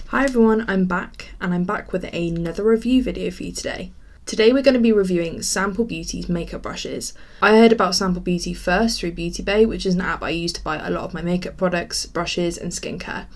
Hi everyone, I'm back with another review video for you today. Today we're going to be reviewing Sample Beauty's makeup brushes. I heard about Sample Beauty first through Beautybay, which is an app I use to buy a lot of my makeup products, brushes and skincare.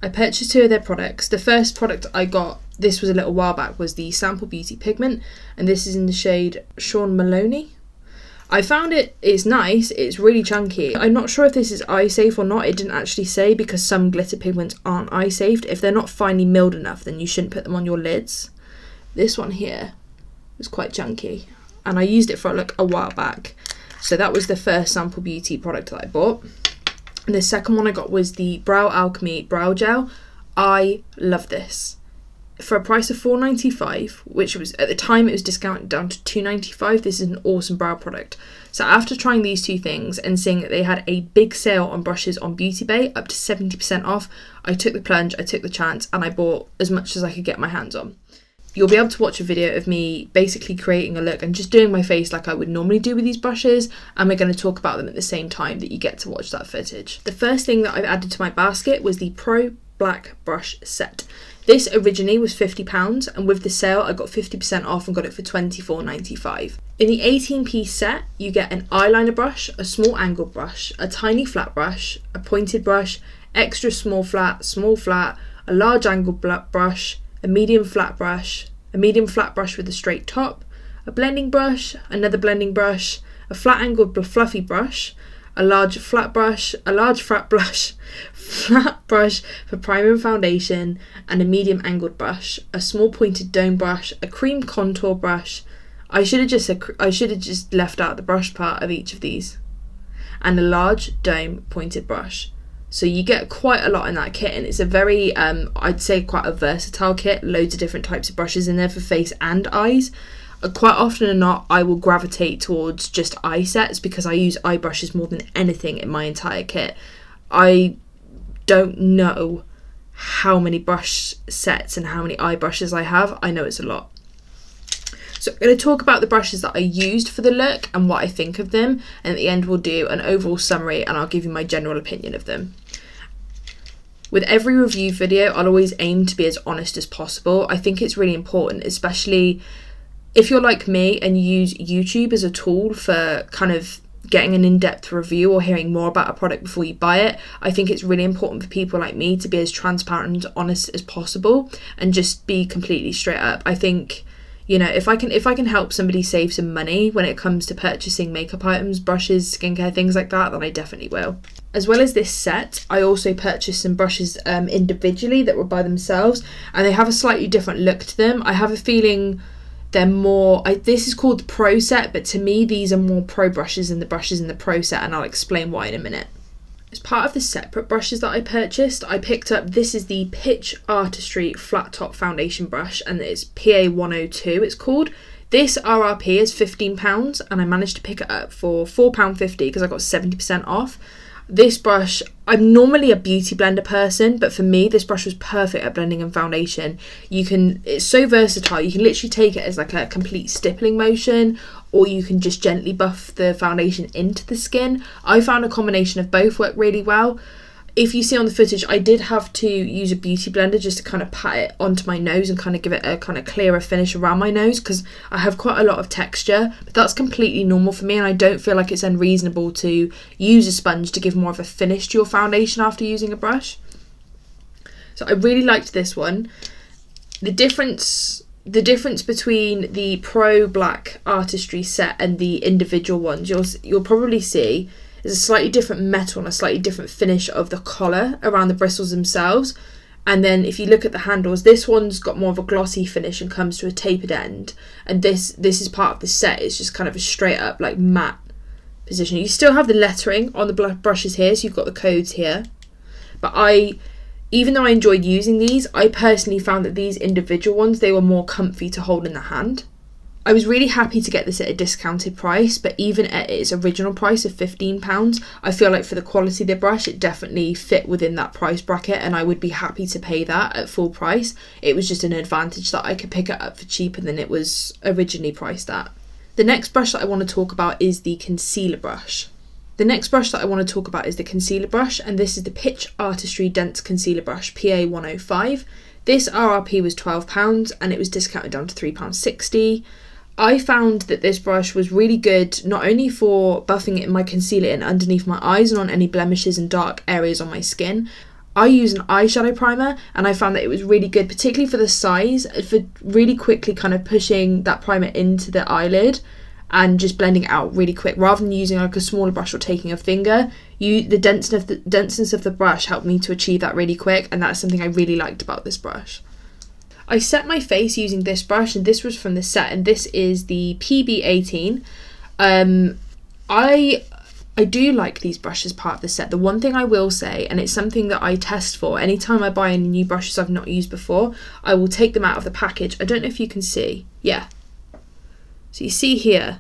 I purchased 2 of their products. The first product I got, this was a little while back, was the Sample Beauty pigment, and this is in the shade Sean Maloney. I found it's nice, it's really chunky. I'm not sure if this is eye safe or not, it didn't actually say, because some glitter pigments aren't eye safe. If they're not finely milled enough, then you shouldn't put them on your lids. This one here was quite chunky, and I used it for like a while back. So that was the first Sample Beauty product that I bought. And the second one I got was the Brow Alchemy Brow Gel. I love this. For a price of $4.95, which was at the time it was discounted down to $2.95, this is an awesome brow product. So after trying these 2 things and seeing that they had a big sale on brushes on Beautybay, up to 70% off, I took the plunge, I took the chance, and I bought as much as I could get my hands on. You'll be able to watch a video of me basically creating a look and just doing my face like I would normally do with these brushes, and we're going to talk about them at the same time that you get to watch that footage. The first thing that I've added to my basket was the Pro Black Brush Set. This originally was £50, and with the sale I got 50% off and got it for $24.95. In the 18-piece set you get an eyeliner brush, a small angled brush, a tiny flat brush, a pointed brush, extra small flat, a large angled brush, a medium flat brush with a straight top, a blending brush, another blending brush, a flat angled fluffy brush, a large flat brush, flat brush for primer and foundation, and a medium angled brush, a small pointed dome brush, a cream contour brush. I should have just left out the brush part of each of these, and a large dome pointed brush. So you get quite a lot in that kit, and it's a very I'd say quite a versatile kit. Loads of different types of brushes in there for face and eyes. Quite often or not, I will gravitate towards just eye sets because I use eye brushes more than anything in my entire kit. I don't know how many brush sets and how many eye brushes I have. I know it's a lot. So I'm going to talk about the brushes that I used for the look and what I think of them, and at the end we'll do an overall summary and I'll give you my general opinion of them. With every review video, I'll always aim to be as honest as possible. I think it's really important, especially if you're like me and you use YouTube as a tool for kind of getting an in-depth review or hearing more about a product before you buy it. I think it's really important for people like me to be as transparent and honest as possible and just be completely straight up. I think, you know, if I can help somebody save some money when it comes to purchasing makeup items, brushes, skincare, things like that, then I definitely will. As well as this set, I also purchased some brushes individually that were by themselves, and they have a slightly different look to them. I have a feeling they're more, this is called the Pro set, but to me these are more pro brushes than the brushes in the Pro set, and I'll explain why in a minute. As part of the separate brushes that I purchased, I picked up, this is the Pitch Artistry Flat Top Foundation Brush, and it's PA102 it's called. This RRP is £15, and I managed to pick it up for £4.50 because I got 70% off. This brush, I'm normally a beauty blender person, but for me this brush was perfect at blending and foundation. It's so versatile, you can literally take it as like a complete stippling motion, or you can just gently buff the foundation into the skin. I found a combination of both work really well. If you see on the footage, I did have to use a beauty blender just to kind of pat it onto my nose and kind of give it a kind of clearer finish around my nose, because I have quite a lot of texture, but that's completely normal for me, and I don't feel like it's unreasonable to use a sponge to give more of a finish to your foundation after using a brush. So I really liked this one. The difference between the Pro Black Artistry set and the individual ones, you'll probably see is a slightly different metal and a slightly different finish of the collar around the bristles themselves. And then if you look at the handles, this one's got more of a glossy finish and comes to a tapered end, and this is part of the set. It's just kind of a straight up like matte position. You still have the lettering on the brushes here, so you've got the codes here, but even though I enjoyed using these, I personally found that these individual ones, they were more comfy to hold in the hand. I was really happy to get this at a discounted price, but even at its original price of £15, I feel like for the quality of the brush, it definitely fit within that price bracket, and I would be happy to pay that at full price. It was just an advantage that I could pick it up for cheaper than it was originally priced at. The next brush that I want to talk about is the concealer brush. The next brush that I want to talk about is the concealer brush, and this is the Pitch Artistry Dense Concealer Brush PA 105. This RRP was £12 and it was discounted down to £3.60. I found that this brush was really good, not only for buffing it in my concealer in underneath my eyes and on any blemishes and dark areas on my skin. I use an eyeshadow primer and I found that it was really good, particularly for the size, for really quickly kind of pushing that primer into the eyelid and just blending it out really quick, rather than using like a smaller brush or taking a finger. The denseness of the brush helped me to achieve that really quick, and that's something I really liked about this brush. I set my face using this brush, and this was from the set, and this is the PB18. I do like these brushes part of the set. The one thing I will say, and it's something that I test for, anytime I buy any new brushes I've not used before, I will take them out of the package. I don't know if you can see. Yeah. So you see here,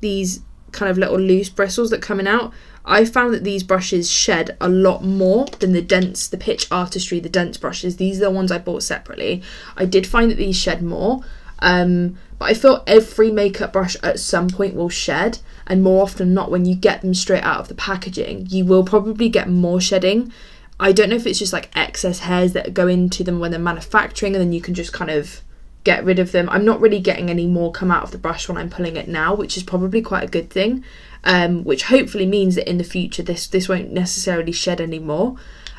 these kind of little loose bristles that are coming out. I found that these brushes shed a lot more than the Pitch Artistry, the dense brushes. These are the ones I bought separately. I did find that these shed more, but I feel every makeup brush at some point will shed, and more often than not, when you get them straight out of the packaging, you will probably get more shedding. I don't know if it's just like excess hairs that go into them when they're manufacturing, and then you can just kind of get rid of them. I'm not really getting any more come out of the brush when I'm pulling it now, which is probably quite a good thing, which hopefully means that in the future this won't necessarily shed anymore.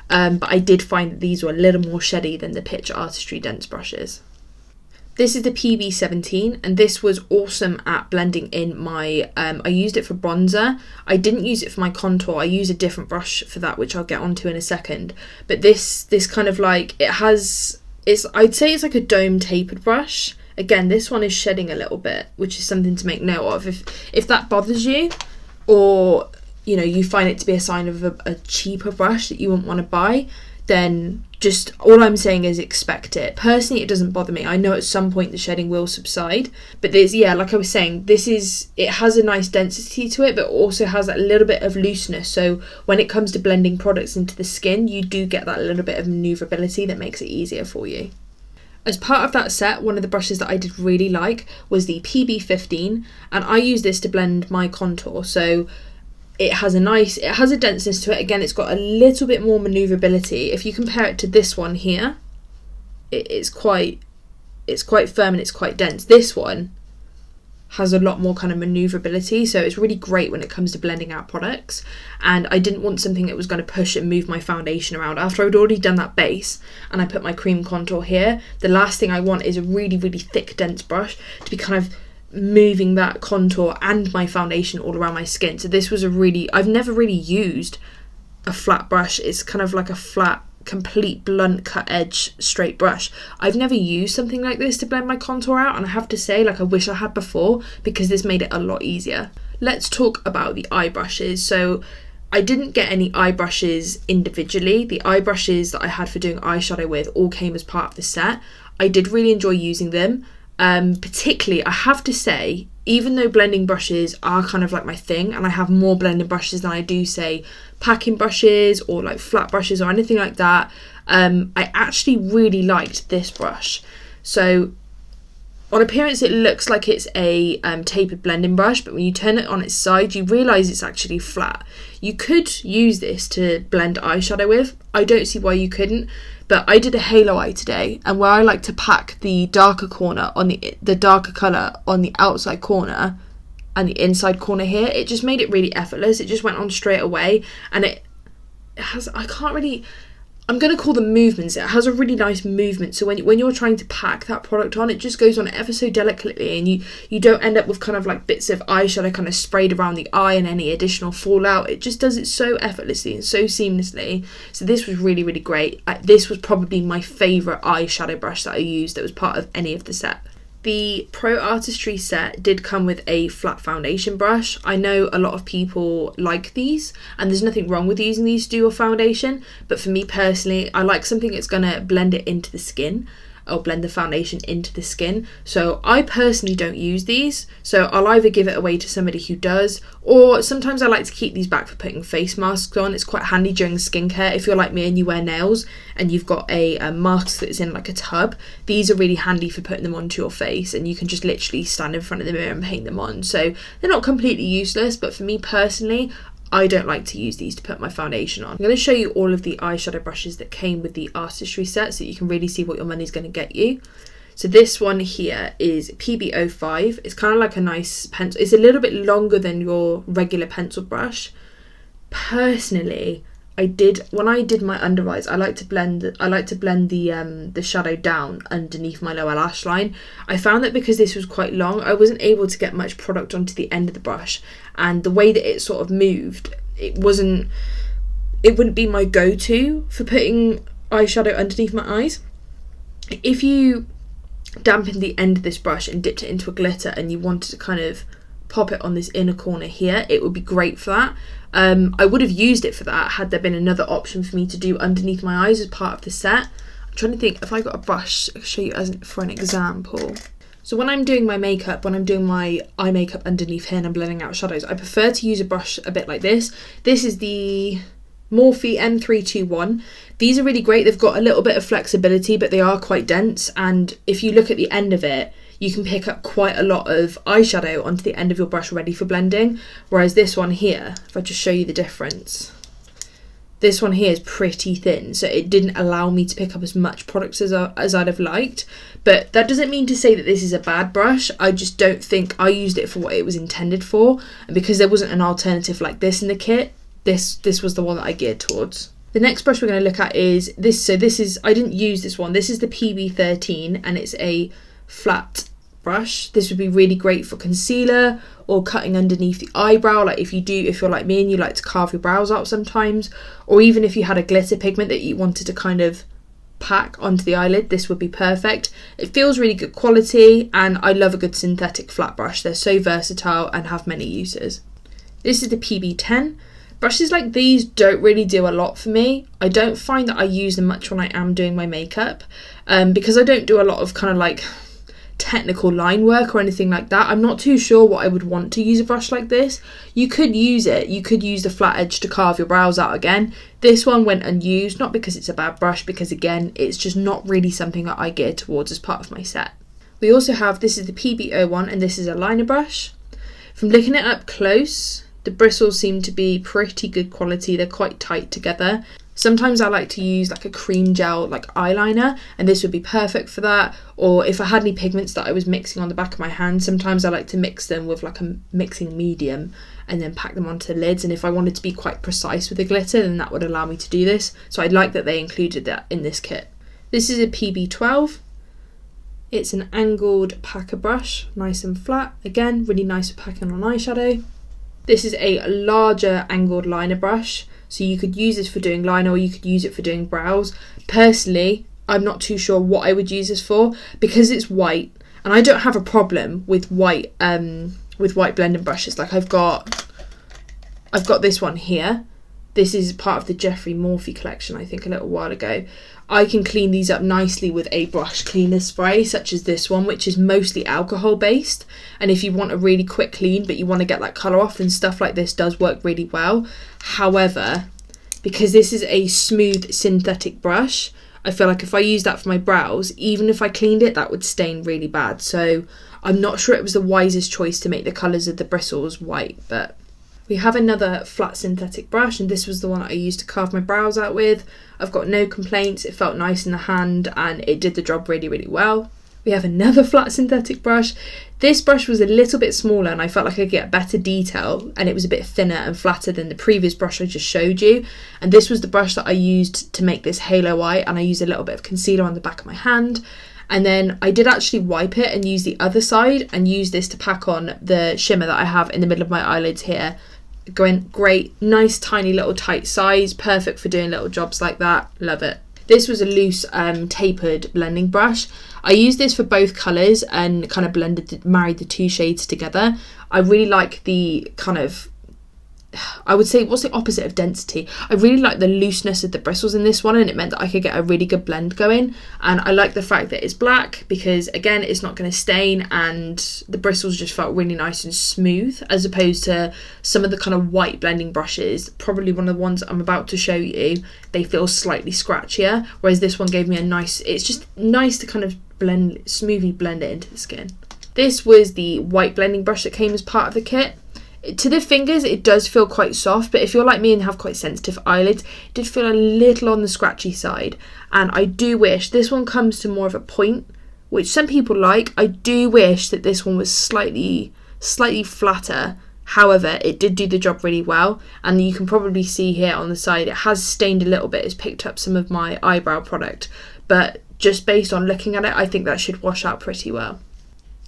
But I did find that these were a little more sheddy than the Pitch Artistry dense brushes. This is the PB17, and this was awesome at blending in my, I used it for bronzer. I didn't use it for my contour. I used a different brush for that, which I'll get onto in a second. But this kind of like, I'd say it's like a dome tapered brush. Again, this one is shedding a little bit, which is something to make note of. If that bothers you, or you know, you find it to be a sign of a cheaper brush that you wouldn't want to buy, then just all I'm saying is expect it. Personally, it doesn't bother me. I know at some point the shedding will subside, but there's, yeah, like I was saying, it has a nice density to it, but also has that little bit of looseness. So when it comes to blending products into the skin, you do get that little bit of maneuverability that makes it easier for you. As part of that set, one of the brushes that I did really like was the PB15, and I use this to blend my contour. So it has a denseness to it. Again, it's got a little bit more maneuverability. If you compare it to this one here, it's quite firm and it's quite dense. This one has a lot more kind of maneuverability, so it's really great when it comes to blending out products. And I didn't want something that was going to push and move my foundation around. After I'd already done that base and I put my cream contour here, the last thing I want is a really, really thick, dense brush to be kind of moving that contour and my foundation all around my skin. So this was I've never really used a flat brush. It's kind of like a flat, complete blunt cut edge straight brush. I've never used something like this to blend my contour out, and I have to say, like, I wish I had before, because this made it a lot easier. Let's talk about the eye brushes. So I didn't get any eye brushes individually. The eye brushes that I had for doing eyeshadow with all came as part of the set. I did really enjoy using them. Particularly, I have to say, even though blending brushes are kind of like my thing, and I have more blending brushes than I do, say, packing brushes or like flat brushes or anything like that, I actually really liked this brush. So on appearance, it looks like it's a tapered blending brush, but when you turn it on its side, you realise it's actually flat. You could use this to blend eyeshadow with. I don't see why you couldn't. But I did a halo eye today, and where I like to pack the darker corner on the darker colour on the outside corner and the inside corner here, it just made it really effortless. It just went on straight away, and it has, I'm going to call them movements. It has a really nice movement. So when you're trying to pack that product on, it just goes on ever so delicately, and you don't end up with kind of like bits of eyeshadow kind of sprayed around the eye and any additional fallout. It just does it so effortlessly and so seamlessly. So this was really, really great. This was probably my favourite eyeshadow brush that I used that was part of any of the set. The Pro Artistry set did come with a flat foundation brush. I know a lot of people like these, and there's nothing wrong with using these to do a foundation, but for me personally, I like something that's going to blend it into the skin. I'll blend the foundation into the skin. So I personally don't use these, so I'll either give it away to somebody who does, or sometimes I like to keep these back for putting face masks on. It's quite handy during skincare. If you're like me and you wear nails and you've got a mask that's in like a tub, these are really handy for putting them onto your face, and you can just literally stand in front of the mirror and paint them on. So they're not completely useless, but for me personally, I don't like to use these to put my foundation on. I'm going to show you all of the eyeshadow brushes that came with the artistry set so that you can really see what your money's going to get you. So this one here is PB05. It's kind of like a nice pencil. It's a little bit longer than your regular pencil brush. Personally, when I did my under eyes, I like to blend the shadow down underneath my lower lash line. I found that because this was quite long, I wasn't able to get much product onto the end of the brush, and the way that it sort of moved, it wouldn't be my go-to for putting eyeshadow underneath my eyes. If you dampened the end of this brush and dipped it into a glitter and you wanted to kind of pop it on this inner corner here, it would be great for that. I would have used it for that had there been another option for me to do underneath my eyes as part of the set. I'm trying to think if I got a brush, I'll show you for an example. So when I'm doing my makeup, when I'm doing my eye makeup underneath here and I'm blending out shadows, I prefer to use a brush a bit like this. This is the Morphe M321. These are really great. They've got a little bit of flexibility, but they are quite dense, and if you look at the end of it, you can pick up quite a lot of eyeshadow onto the end of your brush ready for blending. Whereas this one here, if I just show you the difference, this one here is pretty thin, so it didn't allow me to pick up as much product as I'd have liked. But that doesn't mean to say that this is a bad brush. I just don't think I used it for what it was intended for, and because there wasn't an alternative like this in the kit, this was the one that I geared towards. The next brush we're going to look at is this. So this is, I didn't use this one. This is the PB13, and it's a flat brush. This would be really great for concealer or cutting underneath the eyebrow, like if you're like me and you like to carve your brows out sometimes, or even if you had a glitter pigment that you wanted to kind of pack onto the eyelid, this would be perfect. It feels really good quality, and I love a good synthetic flat brush. They're so versatile and have many uses. This is the PB10. Brushes like these don't really do a lot for me. I don't find that I use them much when I am doing my makeup, because I don't do a lot of kind of like technical line work or anything like that. I'm not too sure what I would want to use a brush like this. You could use the flat edge to carve your brows out again. This one went unused, not because it's a bad brush, because again, it's just not really something that I gear towards as part of my set. We also have, this is the PB01, and this is a liner brush. From looking it up close, the bristles seem to be pretty good quality. They're quite tight together. Sometimes I like to use like a cream gel like eyeliner, and this would be perfect for that. Or if I had any pigments that I was mixing on the back of my hand, sometimes I like to mix them with like a mixing medium and then pack them onto the lids. And if I wanted to be quite precise with the glitter, then that would allow me to do this. So I'd like that they included that in this kit. This is a PB12. It's an angled packer brush, nice and flat. Again, really nice for packing on eyeshadow. This is a larger angled liner brush, so you could use this for doing liner or you could use it for doing brows. Personally, I'm not too sure what I would use this for, because it's white, and I don't have a problem with white blending brushes. Like I've got this one here. This is part of the Jeffree Morphe collection, I think a little while ago. I can clean these up nicely with a brush cleaner spray, such as this one, which is mostly alcohol based. And if you want a really quick clean, but you want to get that colour off, then stuff like this does work really well. However, because this is a smooth synthetic brush, I feel like if I use that for my brows, even if I cleaned it, that would stain really bad. So I'm not sure it was the wisest choice to make the colours of the bristles white, but we have another flat synthetic brush, and this was the one I used to carve my brows out with. I've got no complaints. It felt nice in the hand and it did the job really, really well. We have another flat synthetic brush. This brush was a little bit smaller and I felt like I could get better detail, and it was a bit thinner and flatter than the previous brush I just showed you. And this was the brush that I used to make this halo eye, and I used a little bit of concealer on the back of my hand. And then I did actually wipe it and use the other side and use this to pack on the shimmer that I have in the middle of my eyelids here. Great, nice tiny little tight size, perfect for doing little jobs like that. Love it. This was a loose tapered blending brush. I used this for both colours and kind of married the two shades together. I really like the kind of I would say, what's the opposite of density? I really like the looseness of the bristles in this one, and it meant that I could get a really good blend going. And I like the fact that it's black because, again, it's not going to stain, and the bristles just felt really nice and smooth, as opposed to some of the kind of white blending brushes. Probably one of the ones I'm about to show you, they feel slightly scratchier, whereas this one gave me a nice, it's just nice to kind of smoothly blend it into the skin. This was the white blending brush that came as part of the kit. To the fingers, it does feel quite soft, but if you're like me and have quite sensitive eyelids, it did feel a little on the scratchy side. And I do wish this one comes to more of a point, which some people like. I do wish that this one was slightly flatter. However, it did do the job really well, and you can probably see here on the side it has stained a little bit. It's picked up some of my eyebrow product, but just based on looking at it, I think that should wash out pretty well.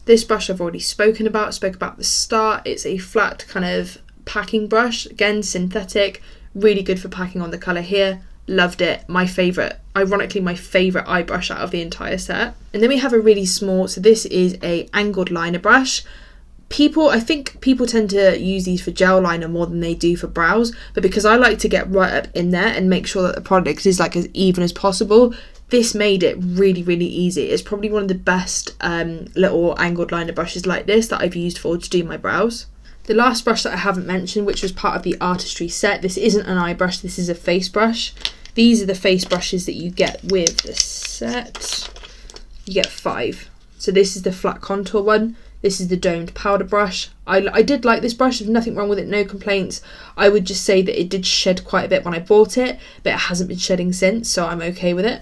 This brush I've already spoke about at the start. It's a flat kind of packing brush, again synthetic, really good for packing on the colour here. Loved it. My favourite, ironically my favourite eye brush out of the entire set. And then we have a really small, so this is a angled liner brush. I think people tend to use these for gel liner more than they do for brows, but because I like to get right up in there and make sure that the product is like as even as possible, this made it really, really easy. It's probably one of the best little angled liner brushes like this that I've used to do my brows. The last brush that I haven't mentioned, which was part of the artistry set, this isn't an eye brush, this is a face brush. These are the face brushes that you get with the set. You get 5. So this is the flat contour one. This is the domed powder brush. I did like this brush, there's nothing wrong with it, no complaints. I would just say that it did shed quite a bit when I bought it, but it hasn't been shedding since, so I'm okay with it.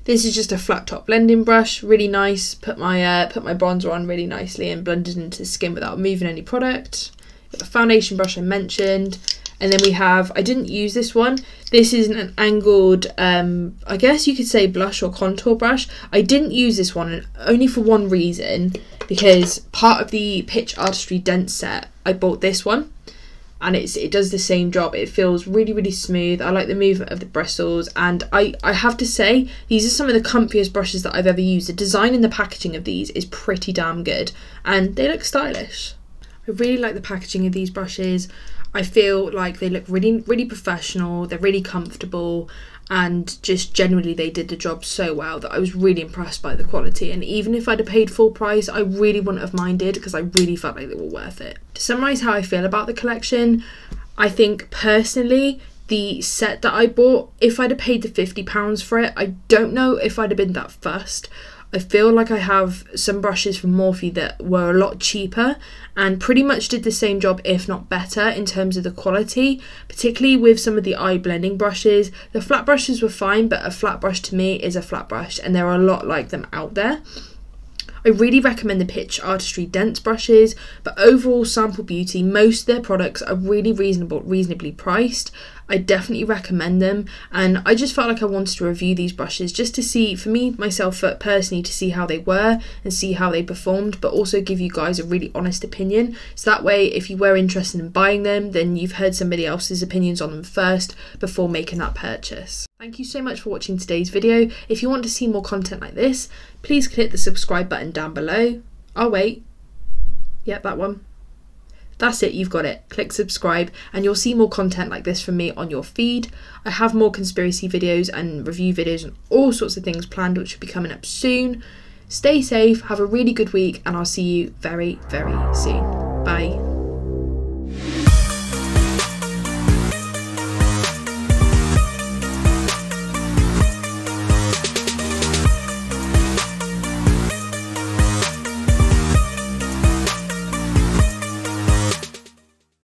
This is just a flat top blending brush, really nice. Put my bronzer on really nicely and blended into the skin without moving any product. Got the foundation brush I mentioned. And then we have, I didn't use this one. This is an angled, I guess you could say blush or contour brush. I didn't use this one, and only for one reason, because part of the Pitch Artistry Dense set, I bought this one. And it does the same job. It feels really, really smooth. I like the movement of the bristles, and I have to say these are some of the comfiest brushes that I've ever used. The design and the packaging of these is pretty damn good, and they look stylish. I really like the packaging of these brushes. I feel like they look really, really professional. They're really comfortable, and just generally they did the job so well that I was really impressed by the quality. And even if I'd have paid full price, I really wouldn't have minded, because I really felt like they were worth it. To summarise how I feel about the collection, I think personally the set that I bought, if I'd have paid the £50 for it, I don't know if I'd have been that fussed. I feel like I have some brushes from Morphe that were a lot cheaper and pretty much did the same job, if not better, in terms of the quality, particularly with some of the eye blending brushes. The flat brushes were fine, but a flat brush to me is a flat brush, and there are a lot like them out there. I really recommend the Pitch Artistry Dense brushes, but overall Sample Beauty, most of their products are really reasonably priced. I definitely recommend them, and I just felt like I wanted to review these brushes just to see, for me, myself personally, to see how they were and see how they performed, but also give you guys a really honest opinion. So that way, if you were interested in buying them, then you've heard somebody else's opinions on them first before making that purchase. Thank you so much for watching today's video. If you want to see more content like this, please click the subscribe button down below. Oh wait, yep, that one. That's it, you've got it. Click subscribe and you'll see more content like this from me on your feed. I have more conspiracy videos and review videos and all sorts of things planned, which will be coming up soon. Stay safe, have a really good week, and I'll see you very, very soon. Bye.